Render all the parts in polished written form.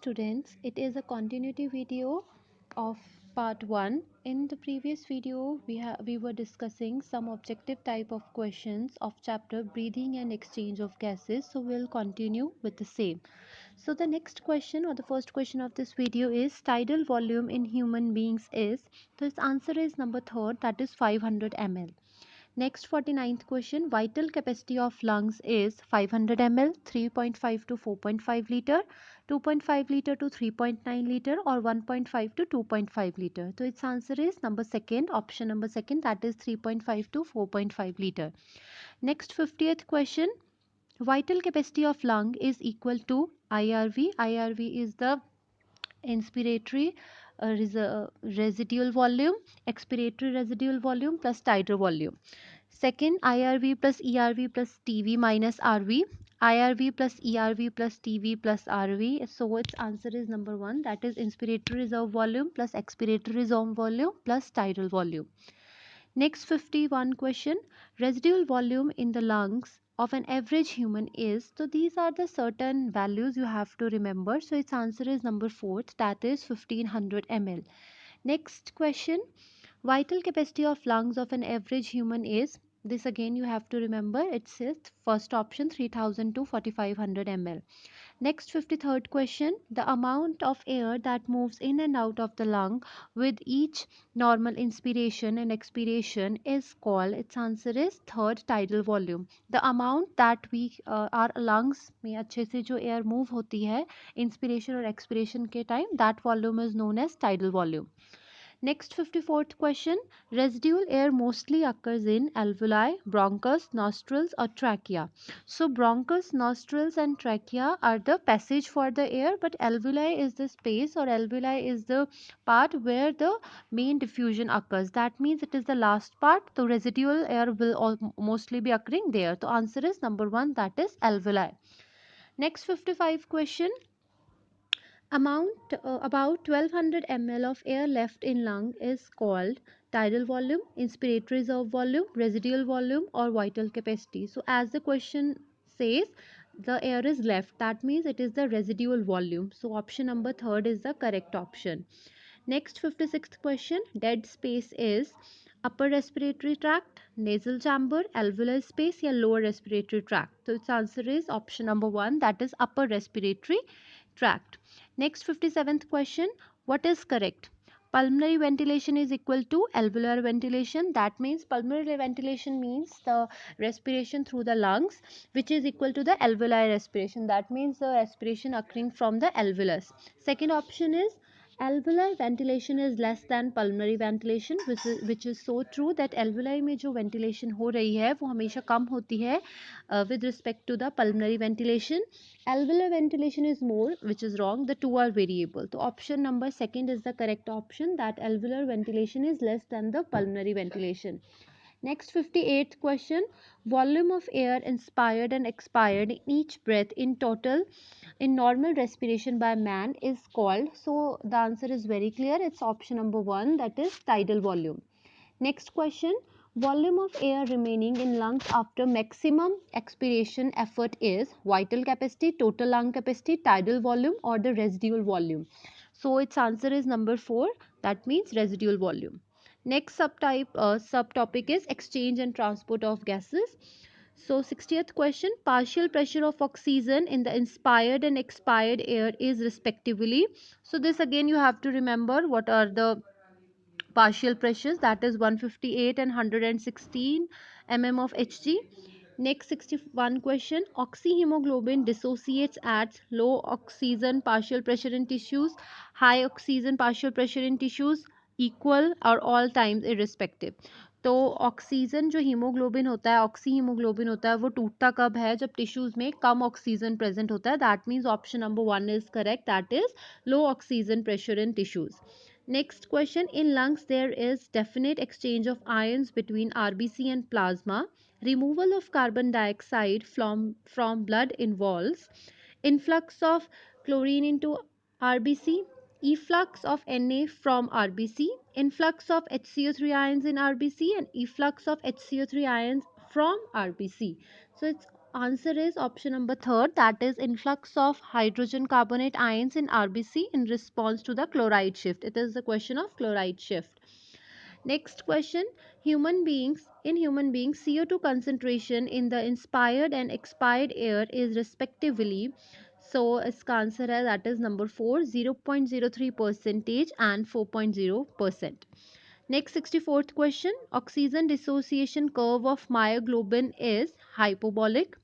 students, it is a continuity video of part 1. In the previous video, we were discussing some objective type of questions of chapter breathing and exchange of gases. So we'll continue with the same. So the next question or the first question of this video is tidal volume in human beings is. So its answer is number 3rd, that is 500 ml. Next 49th question, vital capacity of lungs is 500 ml, 3.5 to 4.5 liter, 2.5 liter to 3.9 liter or 1.5 to 2.5 liter. So its answer is number 2nd, option number 2nd, that is 3.5 to 4.5 liter. Next 50th question, vital capacity of lung is equal to IRV. IRV is the inspiratory residual volume, expiratory residual volume plus tidal volume. Second, IRV plus ERV plus TV minus RV. IRV plus ERV plus TV plus RV. So its answer is number 1, that is inspiratory reserve volume plus expiratory reserve volume plus tidal volume. Next 51 question, residual volume in the lungs of an average human is. So these are the certain values you have to remember. So its answer is number 4th, that is 1500 ml. Next question, vital capacity of lungs of an average human is. This again you have to remember, it says first option 3000 to 4500 ml. Next 53rd question, the amount of air that moves in and out of the lung with each normal inspiration and expiration is called, its answer is 3rd, tidal volume. The amount that we our lungs में अच्छे से जो air move होती है inspiration और expiration के time, that volume is known as tidal volume. Next 54th question, residual air mostly occurs in alveoli, bronchus, nostrils or trachea. So bronchus, nostrils and trachea are the passage for the air, but alveoli is the space or alveoli is the part where the main diffusion occurs. That means it is the last part. The residual air will mostly be occurring there. The answer is number 1, that is alveoli. Next 55 question, about 1200 ml of air left in lung is called tidal volume, inspiratory reserve volume, residual volume or vital capacity. So as the question says, the air is left, that means it is the residual volume. So option number 3rd is the correct option. Next 56th question, dead space is upper respiratory tract, nasal chamber, alveolar space या lower respiratory tract. So its answer is option number 1, that is upper respiratory tract. Next 57th question, what is correct? Pulmonary ventilation is equal to alveolar ventilation. That means pulmonary ventilation means the respiration through the lungs, which is equal to the alveolar respiration. That means the respiration occurring from the alveolus. Second option is alveolar ventilation is less than pulmonary ventilation, which is so true that alveoli में जो ventilation हो रही है वो हमेशा कम होती है with respect to the pulmonary ventilation. Alveolar ventilation is more, which is wrong. The two are variable. So option number 2nd is the correct option, that alveolar ventilation is less than the pulmonary ventilation. Next 58th question, volume of air inspired and expired in each breath in total in normal respiration by man is called. So the answer is very clear, it's option number 1, that is tidal volume. Next question, volume of air remaining in lungs after maximum expiration effort is vital capacity, total lung capacity, tidal volume or the residual volume. So its answer is number 4, that means residual volume. Next subtopic is exchange and transport of gases. So 60th question, partial pressure of oxygen in the inspired and expired air is respectively. So this again you have to remember what are the partial pressures, that is 158 and 116 mm of Hg. Next 61 question, oxyhemoglobin dissociates at low oxygen partial pressure in tissues, high oxygen partial pressure in tissues, equal or all times irrespective. तो oxygen जो haemoglobin होता है, oxy haemoglobin होता है, वो टूटता कब है? जब टिश्यूज में कम ऑक्सीजन प्रेजेंट होता है. That means option number 1 is correct, that is low oxygen pressure in tissues. Next question, in lungs there is definite exchange of ions between RBC and plasma. Removal of carbon dioxide from blood involves influx of chlorine into RBC, efflux of Na from RBC, influx of HCO3 ions in RBC and efflux of HCO3 ions from RBC. So its Answer is option number third, that is influx of hydrogen carbonate ions in RBC in response to the chloride shift. It is the question of chloride shift. Next question, human beings CO2 concentration in the inspired and expired air is respectively, so its answer is that is number 4, 0.03 percentage and 4.0%. Next 64th question, oxygen dissociation curve of myoglobin is hyperbolic,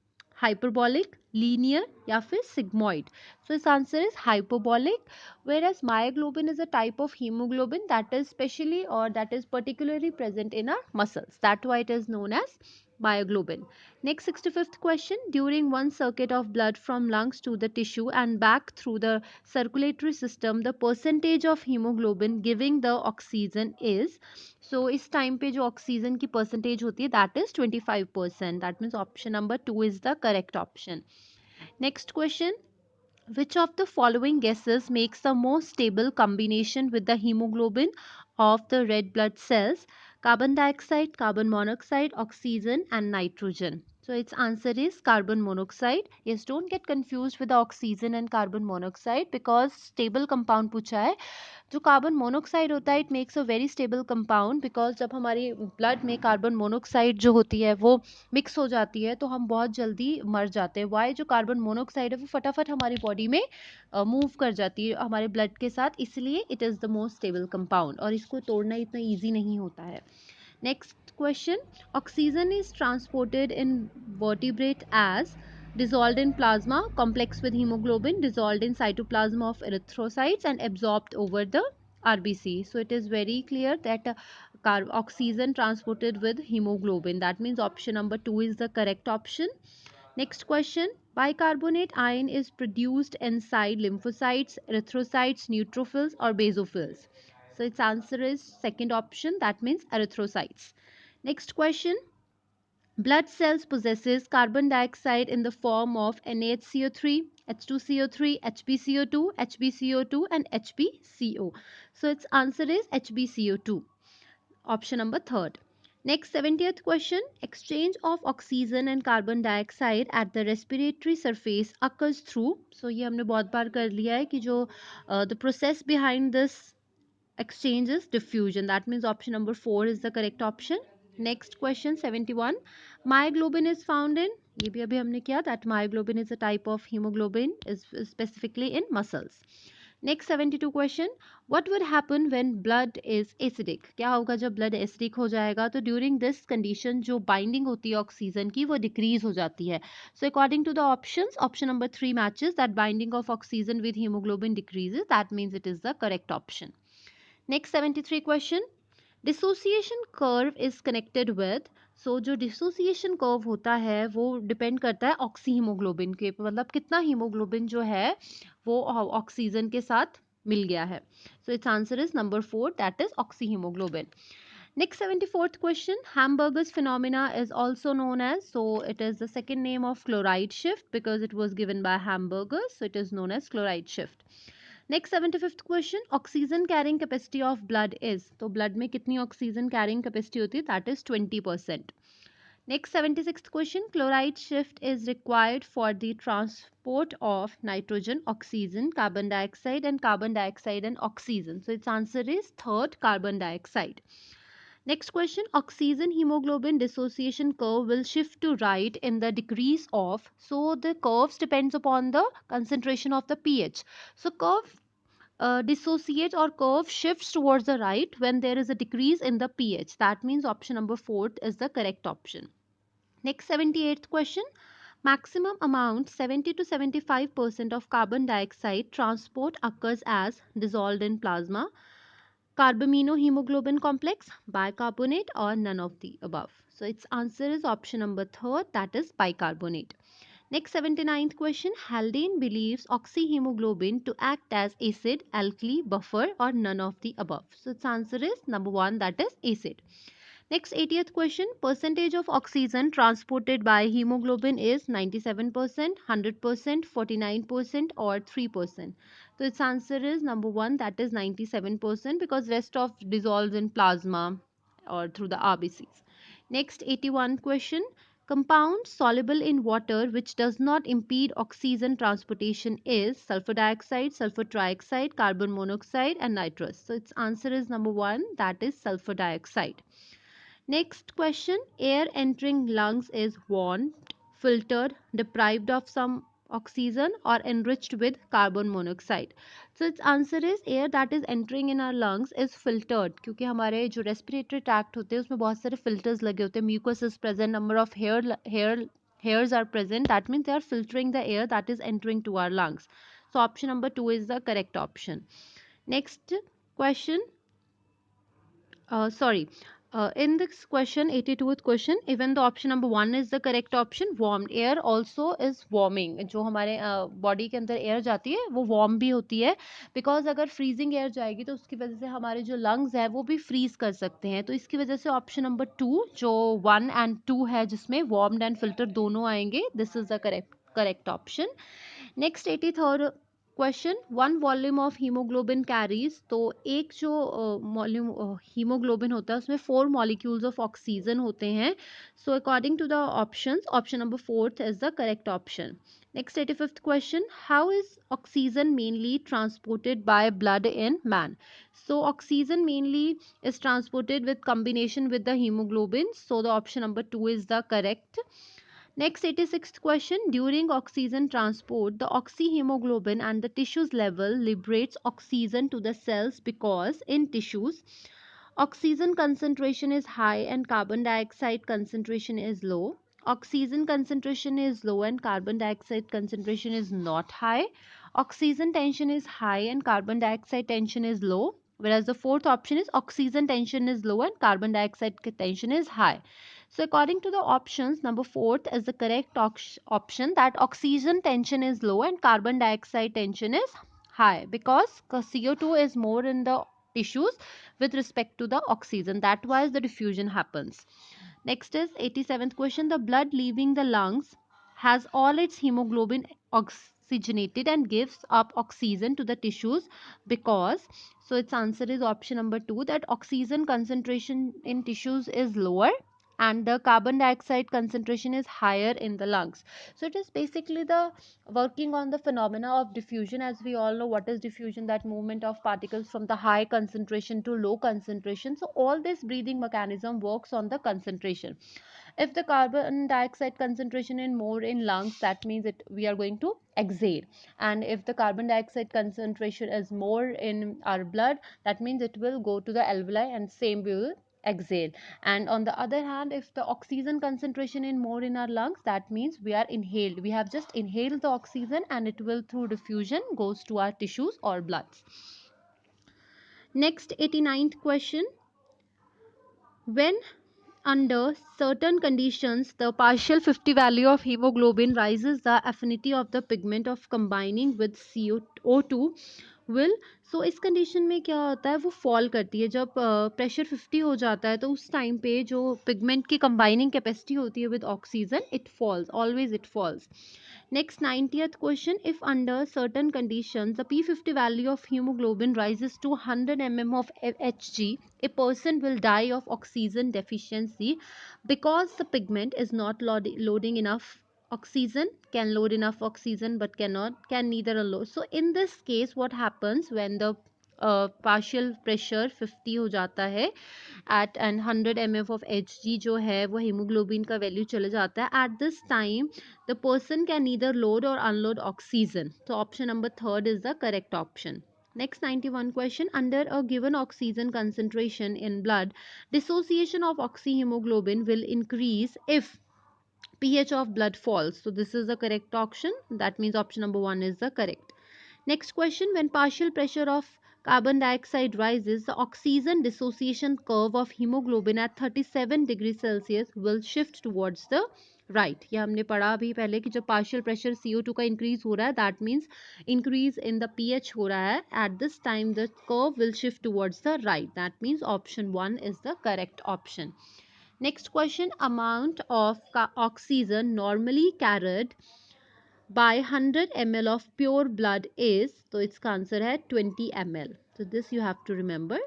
linear या फिर sigmoid. So its answer is hyperbolic, whereas myoglobin is a type of hemoglobin that is specially or that is particularly present in our muscles. That's why it is known as myoglobin. Next 65th question, during one circuit of blood from lungs to the tissue and back through the circulatory system, the percentage of hemoglobin giving the oxygen is, so इस time पे जो oxygen की percentage होती है that is 25%. That means option number 2 is the correct option. Next question, which of the following gases makes the most stable combination with the hemoglobin of the red blood cells? Carbon dioxide, carbon monoxide, oxygen and nitrogen. So its answer is carbon monoxide. Yes, don't get confused with the oxygen and carbon monoxide because stable compound पूछा है. जो carbon monoxide होता है it makes a very stable compound because जब हमारी blood में carbon monoxide जो होती है वो मिक्स हो जाती है तो हम बहुत जल्दी मर जाते हैं. वाई जो कार्बन मोनोक्साइड है वो फटाफट हमारी बॉडी में मूव कर जाती है हमारे ब्लड के साथ, इसलिए it is the most stable compound और इसको तोड़ना इतना ईजी नहीं होता है. Next question, oxygen is transported in vertebrate as dissolved in plasma, complex with hemoglobin, dissolved in cytoplasm of erythrocytes and absorbed over the RBC. So it is very clear that oxygen transported with hemoglobin. That means option number 2 is the correct option. Next question, bicarbonate ion is produced inside lymphocytes, erythrocytes, neutrophils or basophils. So its answer is second option, that means erythrocytes. Next question, blood cells possesses carbon dioxide in the form of NaHCO3, H2CO3, HbCO2, HbCO2 and HbCO. So its answer is HbCO2. Option number third. Next 70th question, exchange of oxygen and carbon dioxide at the respiratory surface occurs through, so ये हमने बहुत बार कर लिया है कि जो the process behind this exchange is diffusion. That means option number 4 is the correct option. Next question 71, myoglobin is found in, ये भी अभी हमने किया, that myoglobin is a type of hemoglobin is specifically in muscles. Next 72 question, what would happen when blood is acidic? क्या होगा जब blood acidic हो जाएगा? तो during this condition जो binding होती है ऑक्सीजन की वो decrease हो जाती है. So according to the options, option number 3 matches that binding of oxygen with hemoglobin decreases. That means it is the correct option. Next 73 question, dissociation curve is connected with, so जो dissociation curve होता है वो depend करता है oxy haemoglobin के, मतलब कितना haemoglobin जो है वो ऑक्सीजन के साथ मिल गया है. So its answer is number 4, that is oxyhemoglobin. Next 74th question, Hamburger's phenomena is also known as, so it is the second name of chloride shift because it was given by Hamburger, so it is known as chloride shift. Next 75th question, oxygen carrying capacity of blood is, तो blood में कितनी oxygen carrying capacity होती है, that is 20%. Next 76th question, chloride shift is required for the transport of nitrogen, oxygen, carbon dioxide and oxygen. So its answer is third, carbon dioxide. Next question, oxygen hemoglobin dissociation curve will shift to right in the decrease of, so the curves depends upon the concentration of the pH. So curve dissociates or curve shifts towards the right when there is a decrease in the pH. That means option number 4 is the correct option. Next 78th question, maximum amount 70 to 75% of carbon dioxide transport occurs as dissolved in plasma, carbaminohemoglobin complex, bicarbonate or none of the above. So its answer is option number 3, that is bicarbonate. Next 79th question, Haldane believes oxyhemoglobin to act as acid, alkali, buffer or none of the above. So its answer is number 1, that is acid. Next 80th question, percentage of oxygen transported by hemoglobin is 97%, 100%, 49% or 3%. So its answer is number 1, that is 97% because rest of dissolves in plasma or through the RBCs. Next 81 question, Compound soluble in water which does not impede oxygen transportation is sulfur dioxide, sulfur trioxide, carbon monoxide, and nitrous. So its answer is number 1, that is sulfur dioxide. Next question, air entering lungs is warmed, filtered, deprived of some oxygen, or enriched with carbon monoxide. So its answer is air that is entering in our lungs is filtered, क्योंकि हमारे जो respiratory tract होते हैं उसमें बहुत सारे filters लगे होते हैं, mucus is present, number of hairs are present, that means they are filtering the air that is entering to our lungs. So option number 2 is the correct option. Next question, sorry, in this question 82th question, even the option number 1 is the correct option, warmed air also is warming, जो हमारे body के अंदर air जाती है वो warm भी होती है, बिकॉज अगर फ्रीजिंग एयर जाएगी तो उसकी वजह से हमारे जो लंग्स है वो भी फ्रीज कर सकते हैं, तो इसकी वजह से ऑप्शन नंबर 2 जो 1 एंड 2 है जिसमें वार्म्ड एंड फिल्टर दोनों आएंगे, this is the correct option. Next 83rd question, one volume of haemoglobin carries, तो एक जो वॉल्यूम हीमोग्लोबिन होता है उसमें 4 मॉलिक्यूल्स ऑफ ऑक्सीजन होते हैं. So according to the options, option number 4 is the correct option. Next 85th question, how is oxygen mainly transported by blood in man? So oxygen mainly is transported with combination with the hemoglobin, so the option number 2 is the correct. Next 86th question, during oxygen transport, the oxyhemoglobin and the tissues level liberates oxygen to the cells because in tissues, oxygen concentration is high and carbon dioxide concentration is low. Oxygen concentration is low and carbon dioxide concentration is not high. Oxygen tension is high and carbon dioxide tension is low. Whereas the fourth option is oxygen tension is low and carbon dioxide tension is high. So according to the options, number 4 is the correct option, that oxygen tension is low and carbon dioxide tension is high because CO2 is more in the tissues with respect to the oxygen. That why the diffusion happens. Next is 87th question. The blood leaving the lungs has all its hemoglobin oxygenated and gives up oxygen to the tissues because, so its answer is option number 2, that oxygen concentration in tissues is lower and the carbon dioxide concentration is higher in the lungs. So it is basically the working on the phenomena of diffusion. As we all know what is diffusion, that movement of particles from the high concentration to low concentration. So all this breathing mechanism works on the concentration. If the carbon dioxide concentration is more in lungs, that means we are going to exhale, and if the carbon dioxide concentration is more in our blood, that means it will go to the alveoli and same we will exhale. And on the other hand, if the oxygen concentration is more in our lungs, that means we are inhaled, we have just inhaled the oxygen and it will through diffusion goes to our tissues or bloods. Next 89th question, when under certain conditions the partial 50 value of hemoglobin rises the affinity of the pigment of combining with CO2 will, सो इस condition में क्या होता है, वो fall करती है जब pressure 50 हो जाता है तो उस टाइम पे जो पिगमेंट की कंबाइनिंग कैपेसिटी होती है with oxygen, it falls, always it falls. Next 90th question, if under certain conditions the P50 value of hemoglobin rises to 100 mm of Hg, a person will die of oxygen deficiency because the pigment is not loading enough oxygen, can load enough oxygen but can neither unload. So in this case what happens when the partial pressure 50 हो जाता है at and 100 mf of Hg जो है वो hemoglobin का value चले जाता है, at this time the person can neither load or unload oxygen. So option number 3 is the correct option. Next 91 question, under a given oxygen concentration in blood, dissociation of oxyhemoglobin will increase if pH of blood falls. So this is the correct option. That means option number 1 is the correct. Next question, when partial pressure of carbon dioxide rises, the oxygen dissociation curve of hemoglobin at 37 degrees Celsius will shift towards the right. ये हमने पढ़ा अभी पहले कि जब partial pressure CO2 का increase हो रहा है, that means increase in the pH हो रहा है. At this time the curve will shift towards the right. That means option 1 is the correct option. Next question, amount of oxygen normally carried by 100 ml of pure blood is, so its answer है 20 ml. So this you have to remember.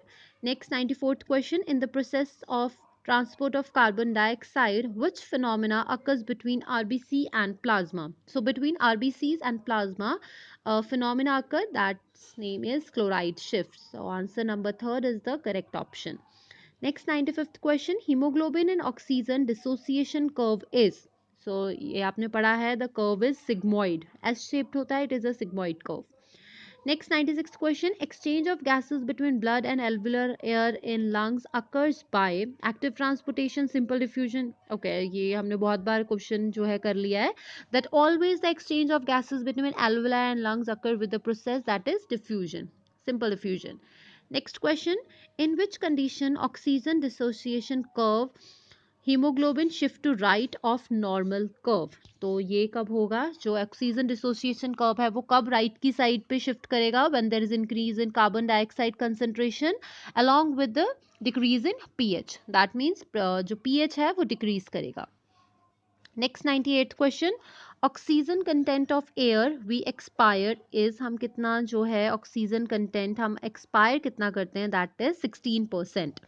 Next 94th question, in the process of transport of carbon dioxide, which phenomena occurs between RBC and plasma? So between RBCs and plasma, phenomena occur that's name is chloride shift. So answer number third is the correct option. Next 95th question, hemoglobin and oxygen dissociation curve is, so ये आपने पढ़ा है, the curve is sigmoid, S shaped होता है, it is a sigmoid curve. Next 96th question, exchange of gases between blood and alveolar air in lungs occurs by active transportation, simple diffusion. Okay, ये हमने बहुत बार question जो है कर लिया है, that always the exchange of gases between alveoli and lungs occur with the process that is diffusion, simple diffusion. Next question, in which condition oxygen dissociation curve haemoglobin shift to right of normal curve? तो ये कब होगा, जो oxygen dissociation curve है वो कब right की side पे शिफ्ट करेगा? When there is increase in carbon dioxide concentration along with the decrease in pH, that means जो पीएच है वो डिक्रीज करेगा. Next 98th question, oxygen content of air we expire is, हम कितना जो है ऑक्सीजन कंटेंट हम एक्सपायर कितना करते हैं, that is 16%.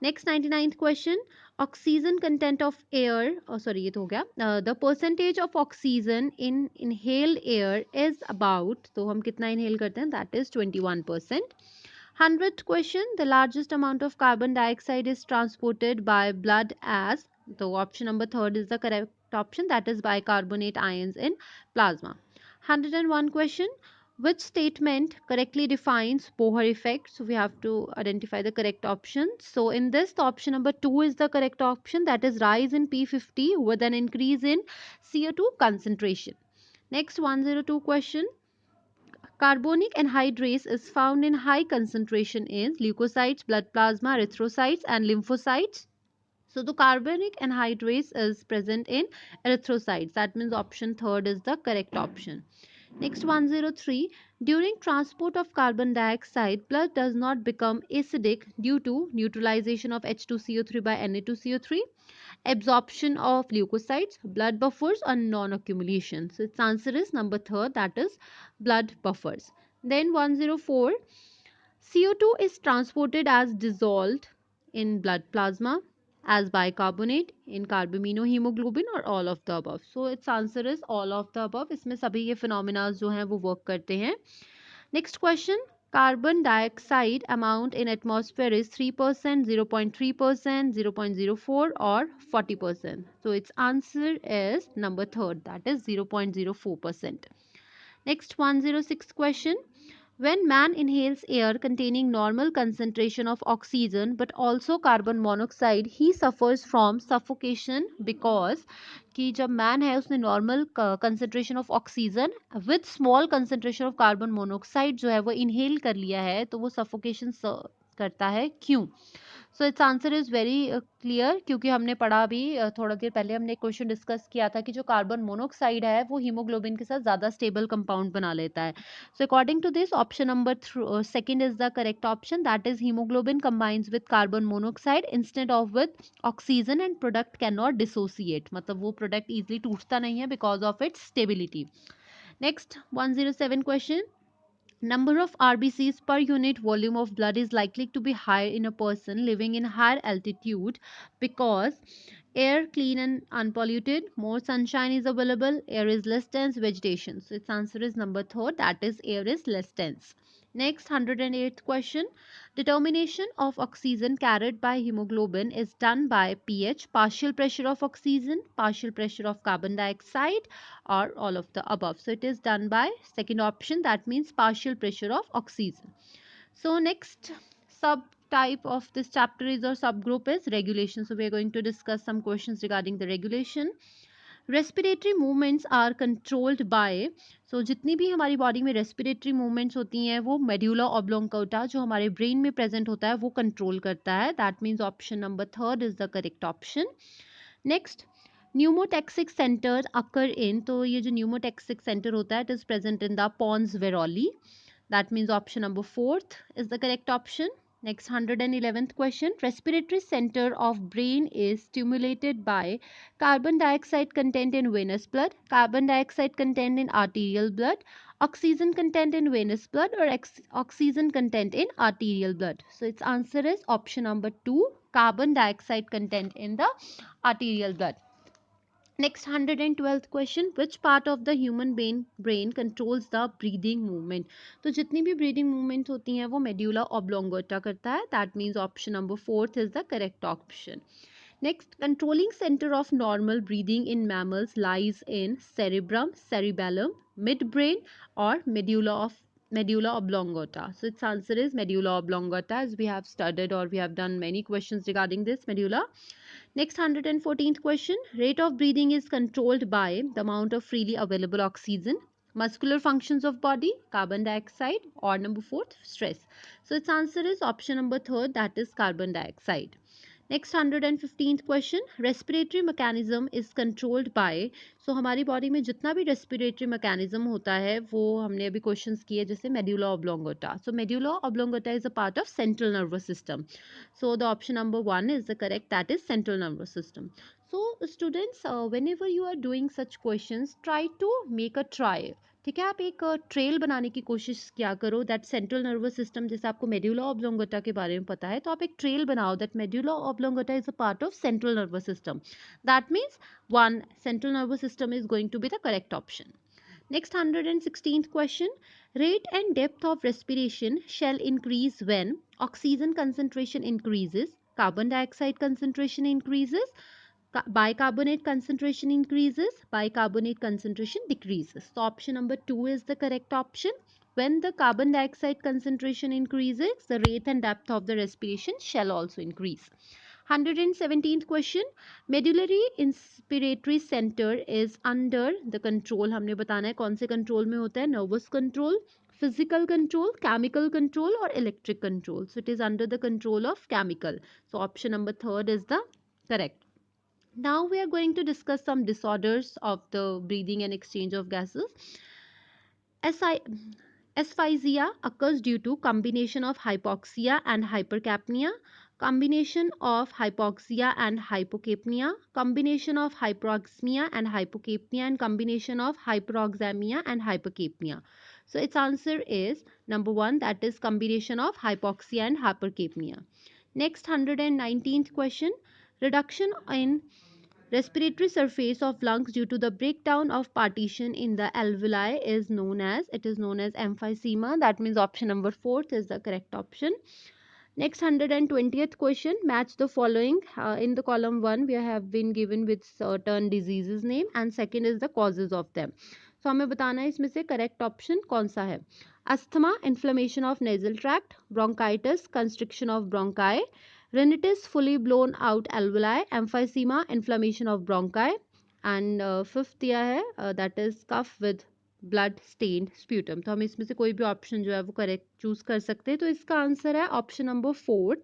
Next 99th question, oxygen content of air, sorry ये तो हो गया, the percentage of oxygen in inhaled air is about, तो हम कितना इनहेल करते हैं, that is 21%. 100th question, the largest amount of carbon dioxide is transported by blood as, so option number third is the correct option, that is bicarbonate ions in plasma. 101 question, which statement correctly defines Bohr effect? So we have to identify the correct option. So in this, the option number 2 is the correct option, that is rise in P50 with an increase in CO2 concentration. Next 102 question, carbonic anhydrase is found in high concentration in leukocytes, blood plasma, erythrocytes and lymphocytes. So the carbonic anhydrase is present in erythrocytes. That means option third is the correct option. Next 103, during transport of carbon dioxide, blood does not become acidic due to neutralization of H2CO3 by Na2CO3, absorption of leukocytes, blood buffers or non-accumulation. So its answer is number third, that is blood buffers. Then 104, CO2 is transported as dissolved in blood plasma, as bicarbonate, in carbaminohemoglobin or all of the above. So its answer is all of the above. इसमें सभी ये phenomena जो हैं वो work करते हैं. Next question, carbon dioxide amount in atmosphere is 3%, 0.3%, 0.04 or 40%. So its answer is number third, that is 0.04%. Next 106 question, when man inhales air containing normal concentration of oxygen but also carbon monoxide, he suffers from suffocation because कि जब man है उसने normal concentration of oxygen with small concentration of carbon monoxide जो है वो inhale कर लिया है, तो वो सफोकेशन करता है. क्यों? So it's answer is very clear, क्योंकि हमने पढ़ा भी थोड़ा देर पहले हमने क्वेश्चन डिस्कस किया था कि जो कार्बन मोनोऑक्साइड है वो हीमोग्लोबिन के साथ ज़्यादा स्टेबल कंपाउंड बना लेता है. So according to this option number second is the correct option, that is haemoglobin combines with carbon monoxide instead of with oxygen and product can not dissociate, मतलब वो प्रोडक्ट इजिली टूटता नहीं है because of its stability. Next 107 question, number of RBCs per unit volume of blood is likely to be higher in a person living in higher altitude because air clean and unpolluted, more sunshine is available, air is less dense, vegetation. So its answer is number third, that is air is less dense. Next 108th question, determination of oxygen carried by hemoglobin is done by pH, partial pressure of oxygen, partial pressure of carbon dioxide or all of the above. So it is done by second option, that means partial pressure of oxygen. So next subtype of this chapter is or subgroup is regulation. So we are going to discuss some questions regarding the regulation. Respiratory movements are controlled by, so जितनी भी हमारी body में respiratory movements होती हैं वो medulla ऑब्लोंगोटा जो हमारे brain में प्रेजेंट होता है वो कंट्रोल करता है, that means option number third is the correct option. Next pneumotaxic centre occur in, तो ये जो न्यूमोटैक्सिक सेंटर होता है it is present in the pons varolii, that means option number fourth is the correct option. Next 111th question, respiratory center of brain is stimulated by carbon dioxide content in venous blood, carbon dioxide content in arterial blood, oxygen content in venous blood or oxygen content in arterial blood. So its answer is option number 2, carbon dioxide content in the arterial blood. Next 112th question, which part of the human brain controls the breathing movement? तो जितनी भी breathing movement होती हैं वो medulla oblongata करता है. That means option number 4th is the correct option. Next, controlling center of normal breathing in mammals lies in cerebrum, cerebellum, midbrain, or medulla oblongata. So its answer is medulla oblongata, as we have studied or we have done many questions regarding this medulla. Next 114th question, rate of breathing is controlled by the amount of freely available oxygen, muscular functions of body, carbon dioxide, or number 4th, stress. So its answer is option number 3rd, that is carbon dioxide. Next 115th question, respiratory mechanism is controlled by. So हमारी body में जितना भी respiratory mechanism होता है वो हमने अभी questions किए, जैसे medulla oblongata. So medulla oblongata is a part of central nervous system. So the option number 1 is the correct, that is central nervous system. So students, whenever you are doing such questions, try to make a try. ठीक है, आप एक trail बनाने की कोशिश क्या करो, that central nervous system, जैसे आपको मेड्यूला ऑब्लोंगोटा के बारे में पता है तो आप एक ट्रेल बनाओ that medulla oblongata is a part of central nervous system. That means 1 central nervous system is going to be the correct option. Next 116th question, rate and depth of respiration shall increase when oxygen concentration increases, carbon dioxide concentration increases, bicarbonate concentration increases, bicarbonate concentration decreases. So option number 2 is the correct option. When the carbon dioxide concentration increases, the rate and depth of the respiration shall also increase. 117th question, medullary inspiratory center is under the control. हमने बताना है कौन से control में होता है, nervous control, physical control, chemical control, or electric control. So it is under the control of chemical. So option number 3rd is the correct. Now we are going to discuss some disorders of the breathing and exchange of gases. Asphyxia occurs due to combination of hypoxia and hypercapnia, combination of hypoxia and hypocapnia, combination of hyperoxemia and hypocapnia, and combination of hyperoxemia and hypercapnia. So its answer is number 1, that is combination of hypoxia and hypercapnia. Next 119th question, reduction in respiratory surface of lungs due to the breakdown of partition in the alveoli is known as emphysema. That means option number 4th is the correct option. Next 120th question, match the following. In the column 1 we have been given with certain diseases name and second is the causes of them. So हमें बताना है इसमें से correct option कौन सा है. Asthma, inflammation of nasal tract, bronchitis, constriction of bronchi, rhinitis, fully blown out alveoli, emphysema, inflammation of bronchi, and fifth दिया है that is cough with blood stained sputum. तो हम इसमें से कोई भी ऑप्शन जो है वो करेक्ट चूज कर सकते हैं. तो इसका आंसर है ऑप्शन नंबर 4.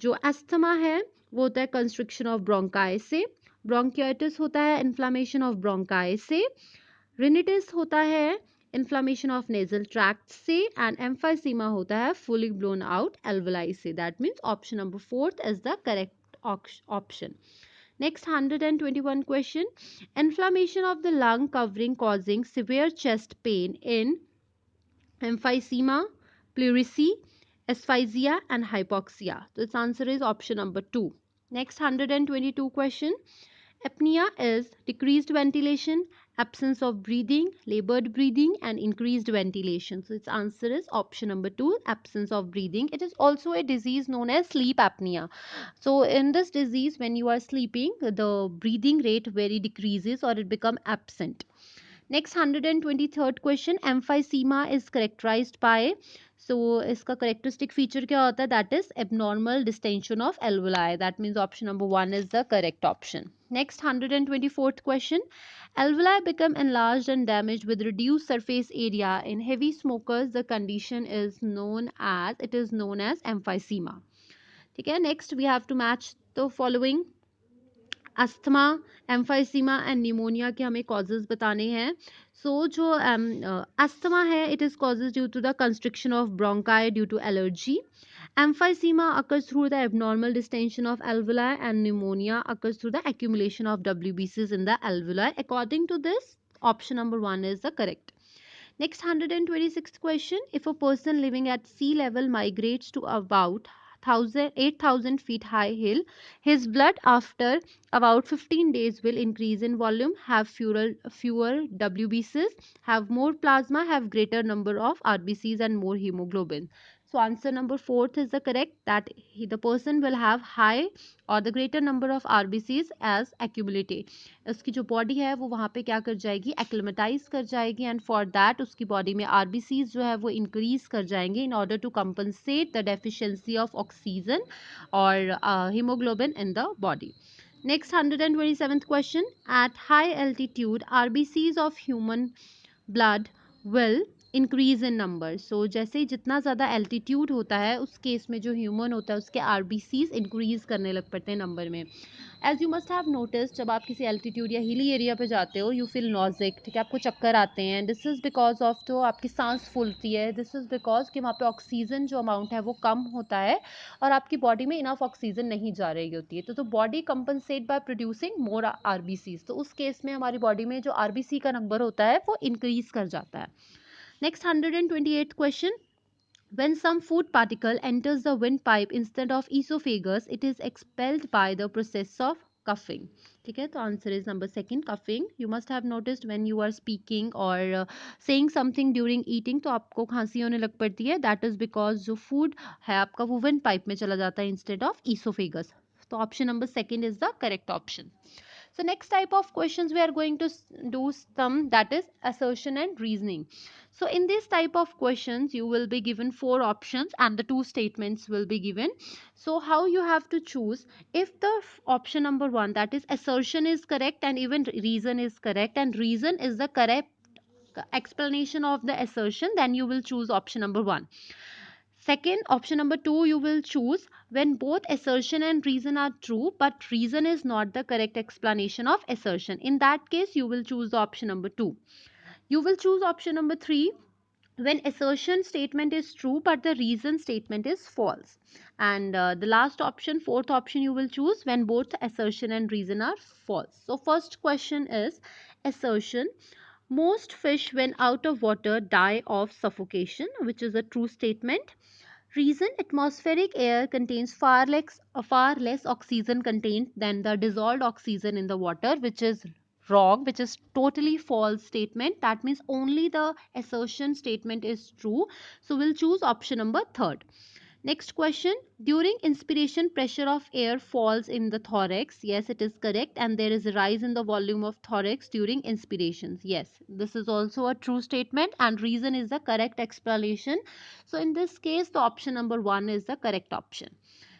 जो अस्थमा है वो होता है कंस्ट्रिक्शन ऑफ ब्रोंकाई से, ब्रोंकियाइटिस होता है इन्फ्लामेशन ऑफ ब्रोंकाई से, rhinitis होता है इन्फ्लामेशन ऑफ नेजल ट्रैक्ट से, एंड एम्फाइसीमा होता है फुली ब्लोन आउट एल्वलाई से. That means option number 4th is the correct option. Next 121 question, inflammation of the lung covering causing severe chest pain in emphysema, pleurisy, asphyxia and hypoxia. So its answer is option number 2. Next 122 question, apnea is decreased ventilation, absence of breathing, labored breathing, and increased ventilation. So its answer is option number 2, absence of breathing. It is also a disease known as sleep apnea. So in this disease, when you are sleeping, the breathing rate very decreases or it become absent. Next 123rd question, emphysema is characterized by, so इसका characteristic feature क्या होता है, that is abnormal distension of alveoli. That means option number 1 is the correct option. Next 124th question, alveoli become enlarged and damaged with reduced surface area in heavy smokers. The condition is known as emphysema. ठीक है. Next we have to match the following. Asthma, emphysema and pneumonia के हमें causes बताने हैं. So जो asthma है, it is causes due to the constriction of bronchi due to allergy. Emphysema occurs through the abnormal distension of alveoli and pneumonia occurs through the accumulation of WBCs in the alveoli. According to this, option number 1 is the correct. Next 126th question, if a person living at sea level migrates to about 8,000 feet high hill. His blood after about 15 days will increase in volume, have fewer WBCs, have more plasma, have greater number of RBCs and more hemoglobin. So answer number fourth is the correct, that the person will have high और the greater number of RBCs as accumulated. उसकी जो body है वो वहाँ पे क्या कर जाएगी, एक्लिमेटाइज कर जाएगी, एंड फॉर दैट उसकी बॉडी में आरबीसीज जो है वो इंक्रीज कर जाएंगे in order to compensate the deficiency of oxygen और haemoglobin in the body. Next 127th question. At high altitude, RBCs of human blood will increase in number. So जैसे ही जितना ज़्यादा एल्टीट्यूड होता है उस केस में जो ह्यूमन होता है उसके आरबीसीज इंक्रीज करने लग पड़ते हैं नंबर में. As you must have notice, जब आप किसी एल्टीट्यूड या हिली एरिया पे जाते हो यू फील नॉजिक, ठीक है, आपको चक्कर आते हैं. दिस इज़ बिकॉज ऑफ, तो आपकी सांस फूलती है. दिस इज़ बिकॉज कि वहाँ पे ऑक्सीजन जो अमाउंट है वो कम होता है और आपकी बॉडी में इनफ ऑक्सीजन नहीं जा रही होती है. तो body compensate by producing more RBCs. तो उस केस में हमारी बॉडी में जो आरबीसी का नंबर होता है वो इंक्रीज कर जाता है. Next 128th question. When some food particle enters the windpipe instead of esophagus, it is expelled by the process of coughing. ठीक है, तो answer is number second, coughing. You must have noticed when you are speaking और saying something during eating तो आपको खांसी होने लग पड़ती है. दैट इज बिकॉज जो फूड है आपका वो विंड पाइप में चला जाता है इंस्टेड ऑफ ईसोफेगस. तो option number second is the correct option. So next type of questions we are going to do some, that is assertion and reasoning. So in this type of questions you will be given 4 options and the 2 statements will be given. So how you have to choose, if the option number 1, that is assertion, is correct and even reason is correct and reason is the correct explanation of the assertion, then you will choose option number 1. Second, option number 2 you will choose when both assertion and reason are true but reason is not the correct explanation of assertion. In that case you will choose the option number 2. You will choose option number 3 when assertion statement is true but the reason statement is false. And the last option, fourth option, you will choose when both assertion and reason are false. So first question is assertion. Most fish when out of water die of suffocation, which is a true statement. Reason, atmospheric air contains far less oxygen contained than the dissolved oxygen in the water, which is wrong, which is totally false statement. That means only the assertion statement is true. So we'll choose option number 3rd. Next question. During inspiration, pressure of air falls in the thorax. Yes, it is correct. And there is a rise in the volume of thorax during inspirations. Yes, this is also a true statement and reason is the correct explanation. So in this case, the option number 1 is the correct option.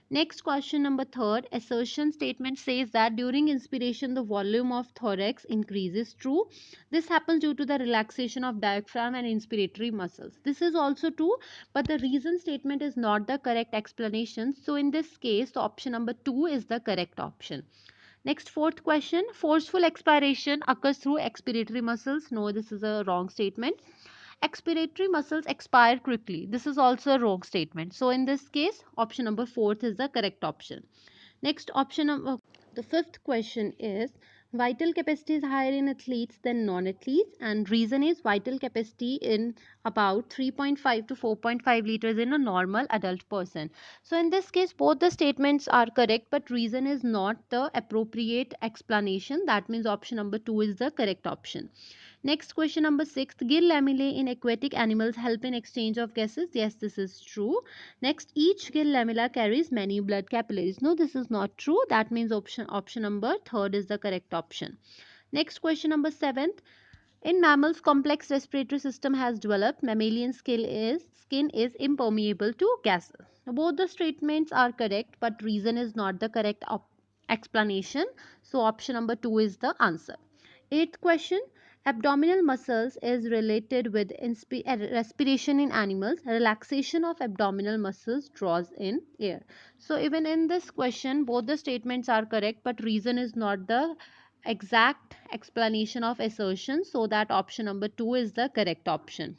Next question number 3rd. Assertion statement says that during inspiration the volume of thorax increases. True. This happens due to the relaxation of diaphragm and inspiratory muscles. This is also true, but the reason statement is not the correct explanation. So in this case the option number 2 is the correct option. Next, 4th question. Forceful expiration occurs through expiratory muscles. No, this is a wrong statement. Expiratory muscles expire quickly. This is also a wrong statement. So in this case, option number 4th is the correct option. Next, option number, the 5th question is vital capacity is higher in athletes than non-athletes, and reason is vital capacity in about 3.5 to 4.5 liters in a normal adult person. So in this case both the statements are correct but reason is not the appropriate explanation. That means option number 2 is the correct option. Next, question number 6. Gill lamellae in aquatic animals help in exchange of gases. Yes, this is true. Next, each gill lamella carries many blood capillaries. No, this is not true. That means option number 3rd is the correct option. Next, question number 7th. In mammals, complex respiratory system has developed. Mammalian skin is impermeable to gases. Both the statements are correct, but reason is not the correct explanation. So option number 2 is the answer. 8th question. Abdominal muscles is related with respiration in animals. Relaxation of abdominal muscles draws in air. So even in this question, both the statements are correct, but reason is not the exact explanation of assertion. So that option number 2 is the correct option.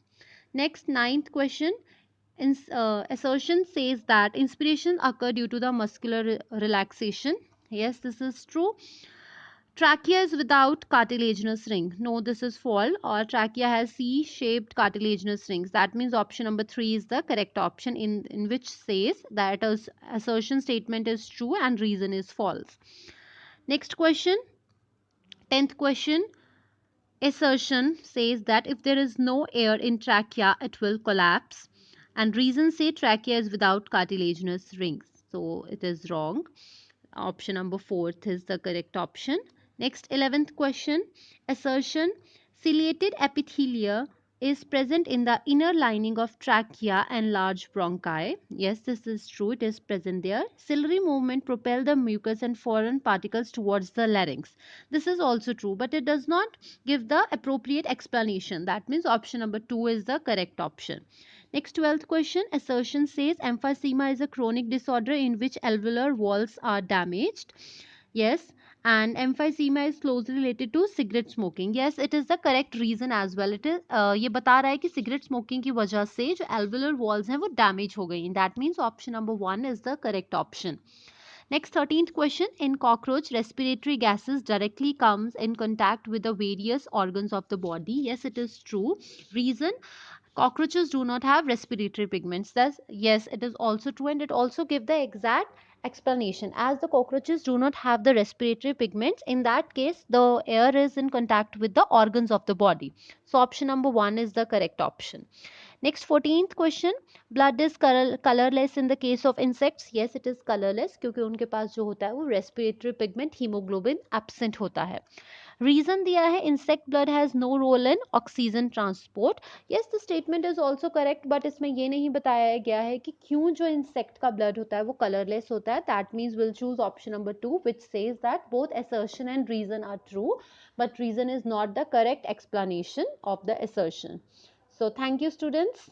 Next, 9th question. Assertion says that inspiration occur due to the muscular relaxation. Yes, this is true. Trachea is without cartilaginous ring. No, this is false. Or trachea has C-shaped cartilaginous rings. That means option number 3 is the correct option, in which says that assertion statement is true and reason is false. Next question, 10th question. Assertion says that if there is no air in trachea, it will collapse. And reason say trachea is without cartilaginous rings. So it is wrong. Option number 4th is the correct option. Next, 11th question. Assertion, ciliated epithelia is present in the inner lining of trachea and large bronchi. Yes, this is true. It is present there. Ciliary movement propel the mucus and foreign particles towards the larynx. This is also true, but it does not give the appropriate explanation. That means option number 2 is the correct option. Next, 12th question. Assertion says emphysema is a chronic disorder in which alveolar walls are damaged. Yes, and emphysema is closely related to cigarette smoking. Yes, it is the correct reason as well. It is ये बता रहा है कि cigarette smoking की वजह से जो alveolar walls हैं वो damage हो गई. That means option number 1 is the correct option. Next, 13th question. In cockroach, respiratory gases directly comes in contact with the various organs of the body. Yes, it is true. Reason, cockroaches do not have respiratory pigments. Thus, yes, it is also true, and it also gives the exact explanation. As the cockroaches do not have the respiratory pigments, in that case, the air is in contact with the organs of the body. So, option number 1 is the correct option. Next, 14th question. Blood is colorless in the case of insects. Yes, it is colorless क्योंकि उनके पास जो होता है वो respiratory pigment hemoglobin absent होता है. Reason दिया है insect blood has no role in oxygen transport. Yes, the statement is also correct, but इसमें ये नहीं बताया गया है कि क्यों जो insect का blood होता है वो colorless होता है. That means we'll choose option number 2, which says that both assertion and reason are true, but reason is not the correct explanation of the assertion. So thank you, students.